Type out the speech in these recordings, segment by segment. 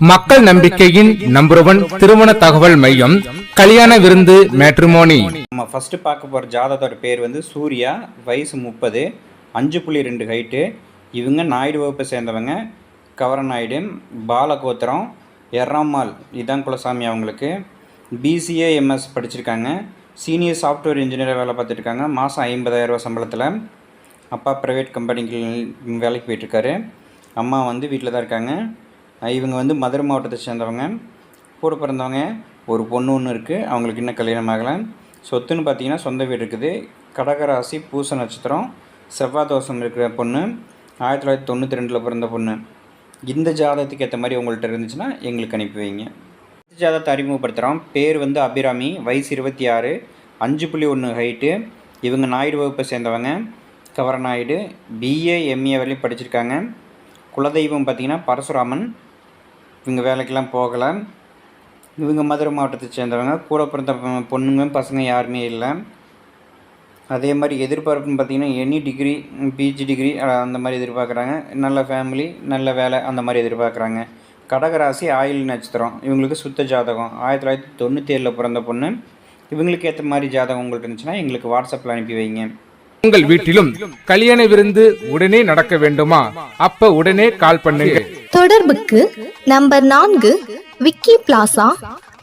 மக்கள் நம்பிக்கையின் நம்பர் 1 திருமண தகவல் மையம் கல்யாண விருந்து மேட்ரிமோனி. நம்ம ஃபர்ஸ்ட் பார்க்க போகிற ஜாதகத்தோட பேர் வந்து சூர்யா, வயசு 30, 5.2 ஹைட்டு. இவங்க நாயுடு வகுப்பை சேர்ந்தவங்க. கவரநாயுடு, பாலகோத்திரம், எர்ராமால் இதான் குலசாமி. அவங்களுக்கு பிசிஏ எம்எஸ் படிச்சிருக்காங்க. சீனியர் சாஃப்ட்வேர் இன்ஜினியராக வேலை பார்த்துட்ருக்காங்க. மாதம் 50,000 ரூபா சம்பளத்தில். அப்பா ப்ரைவேட் கம்பெனிக்கு வேலைக்கு போயிட்டுருக்காரு. அம்மா வந்து வீட்டில் தான் இருக்காங்க. இவங்க வந்து மதுரை மாவட்டத்தை சேர்ந்தவங்க. கூட பிறந்தவங்க ஒரு பொண்ணு ஒன்று இருக்குது. அவங்களுக்கு இன்னும் கல்யாணம் ஆகலை. சொத்துன்னு பார்த்தீங்கன்னா சொந்த வீடு இருக்குது. கடகராசி, பூச நட்சத்திரம், செவ்வாய் தோஷம் இருக்கிற பொண்ணு. 1992 பிறந்த பொண்ணு. இந்த ஜாதகத்துக்கு ஏற்ற மாதிரி உங்கள்கிட்ட இருந்துச்சுன்னா எங்களுக்கு அனுப்பி வைங்க. இந்த ஜாதகத்தை அறிமுகப்படுத்துகிறோம். பேர் வந்து அபிராமி, வயசு 26, 5.1 ஹைட்டு. இவங்க நாயுடு வகுப்பை சேர்ந்தவங்க. கவரநாயுடு, பிஏ எம்ஏ வரையும் படிச்சிருக்காங்க. குலதெய்வம் பார்த்திங்கன்னா பரசுராமன். இவங்க வேலைக்கெல்லாம் போகலை. இவங்க மதுரை மாவட்டத்தை சேர்ந்தவங்க. கூட பிறந்த பொண்ணுங்க பசங்க யாருமே இல்லை. அதே மாதிரி எதிர்பார்ப்புன்னு பார்த்திங்கன்னா எனி டிகிரி, பிஜி டிகிரி அந்த மாதிரி எதிர்பார்க்குறாங்க. நல்ல ஃபேமிலி, நல்ல வேலை அந்த மாதிரி எதிர்பார்க்குறாங்க. கடகராசி, ஆயில் நட்சத்திரம். இவங்களுக்கு சுத்த ஜாதகம். 1997 பிறந்த பொண்ணு. இவங்களுக்கு ஏற்ற மாதிரி ஜாதகம் உங்கள்கிட்ட இருந்துச்சுன்னா எங்களுக்கு வாட்ஸ்அப்பில் அனுப்பி வைங்க. உங்கள் வீட்டிலும் கல்யாண விருந்து உடனே நடக்க வேண்டுமா? அப்ப உடனே கால் பண்ணுங்க. தொடர்புக்கு நம்பர் 4, விக்கி பிளாசா,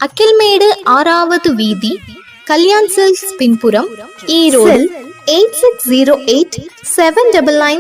அக்கில்மேடு 6வது வீதி, கல்யாண் சில்க்ஸ் பின்புறம், ஈரோடு. 8608 799